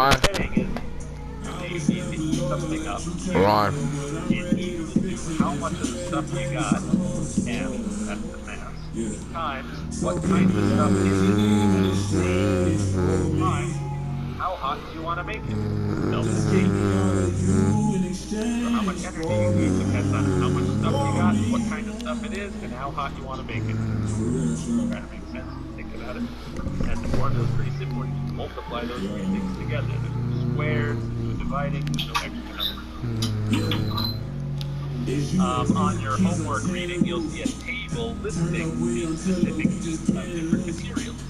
Why? saying is, you need to heat something up. Why? It equals to how much of the stuff you got, M, that's the mass, times what kind of stuff is it, that's C, times how hot do you want to make it, delta T. So how much energy you need depends on how much stuff you got, what kind of stuff it is, and how hot you want to make it. Try to make sense when you think about it. And the formula is pretty simple. You just multiply those three things together. There's no squares, there's no dividing, there's no extra numbers. On your homework reading, you'll see a table listing the specific heat of different materials.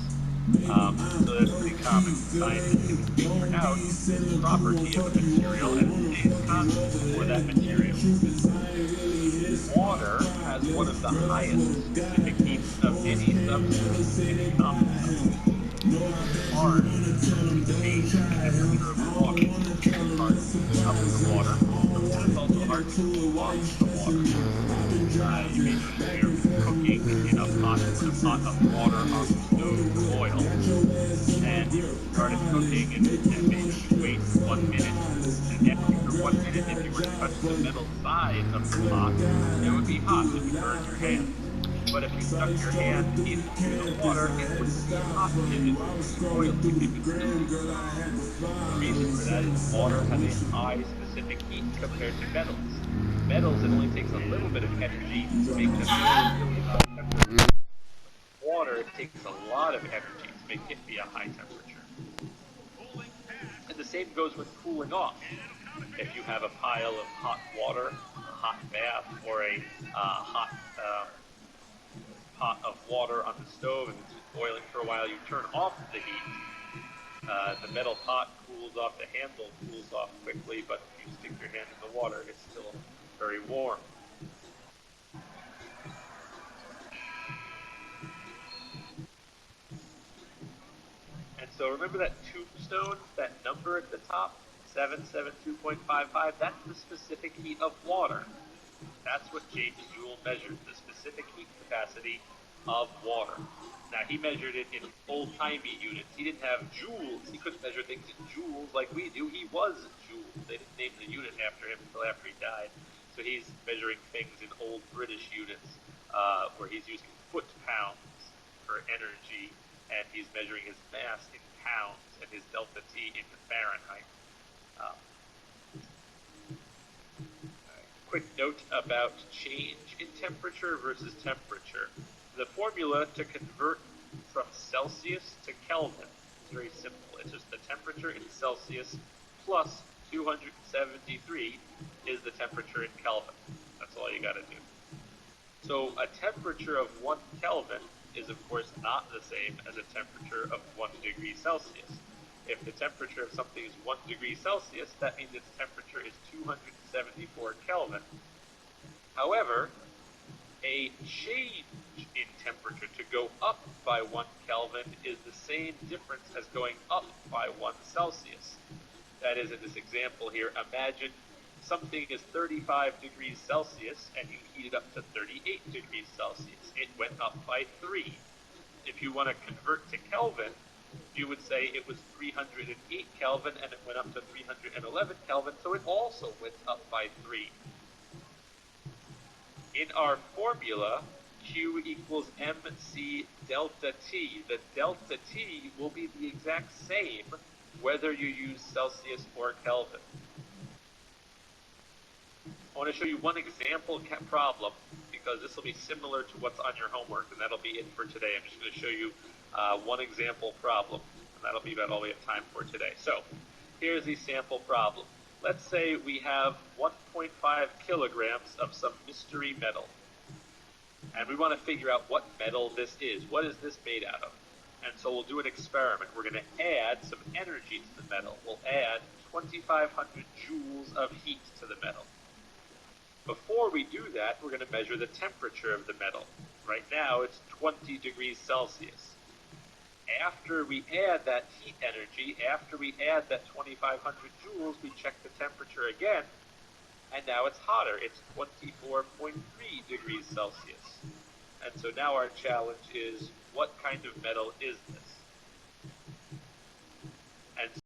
So that's pretty common. Scientists can figure out the property of a material and it stays constant for that material. Water has one of the highest specific heats of any substance, any common substance. Hard to change the temperature of water. It's hard to heat up the water, and it's also hard to cool off the water. You may notice if you're cooking in a pot, put a pot of water on the stove to boil, and you started cooking, and maybe you wait 1 minute, and after 1 minute, if you were to touch the metal side of the pot, it would be hot, it would burn your hand. But if you stuck your hand into the water, it wouldn't be hot, it would be boiling, it would still be warm. The reason for that is water has a high specific heat compared to metals. Metals, it only takes a little bit of energy to make them really high temperature. Water, it takes a lot of energy to make it be a high temperature. And the same goes with cooling off. If you have a pile of hot water, a hot bath, or a hot pot of water on the stove and it's just boiling for a while, you turn off the heat. The metal pot cools off, the handle cools off quickly, but if you stick your hand in the water, it's still very warm. And so remember that tombstone, that number at the top, 772.55, that's the specific heat of water. That's what James Joule measured, the specific heat capacity of water. Now, he measured it in old-timey units. He didn't have joules. He couldn't measure things in joules like we do. He was Joule. They didn't name the unit after him until after he died. So he's measuring things in old British units where he's using foot-pounds for energy, and he's measuring his mass in pounds and his delta T in Fahrenheit. Quick note about change in temperature versus temperature. The formula to convert from Celsius to Kelvin is very simple. It's just the temperature in Celsius plus 273 is the temperature in Kelvin. That's all you got to do. So a temperature of 1 Kelvin is, of course, not the same as a temperature of 1 degree Celsius. If the temperature of something is 1 degree Celsius, that means its temperature is 274 Kelvin. However, a change in temperature to go up by 1 Kelvin is the same difference as going up by 1 Celsius. That is, in this example here, imagine something is 35 degrees Celsius and you heat it up to 38 degrees Celsius. It went up by 3. If you want to convert to Kelvin, you would say it was 308 Kelvin and it went up to 311 Kelvin, so it also went up by 3. In our formula, Q equals mc delta T. The delta T will be the exact same whether you use Celsius or Kelvin. I want to show you one example problem because this will be similar to what's on your homework, and that'll be it for today. I'm just going to show you one example problem, and that'll be about all we have time for today. So here's the sample problem. Let's say we have 1.5 kilograms of some mystery metal, and we want to figure out what metal this is. What is this made out of? And so we'll do an experiment. We're going to add some energy to the metal. We'll add 2,500 joules of heat to the metal. Before we do that, we're going to measure the temperature of the metal. Right now, it's 20 degrees Celsius. After we add that heat energy, after we add that 2,500 joules, we check the temperature again, and now it's hotter. It's 24.3 degrees Celsius. And so now our challenge is, what kind of metal is this? And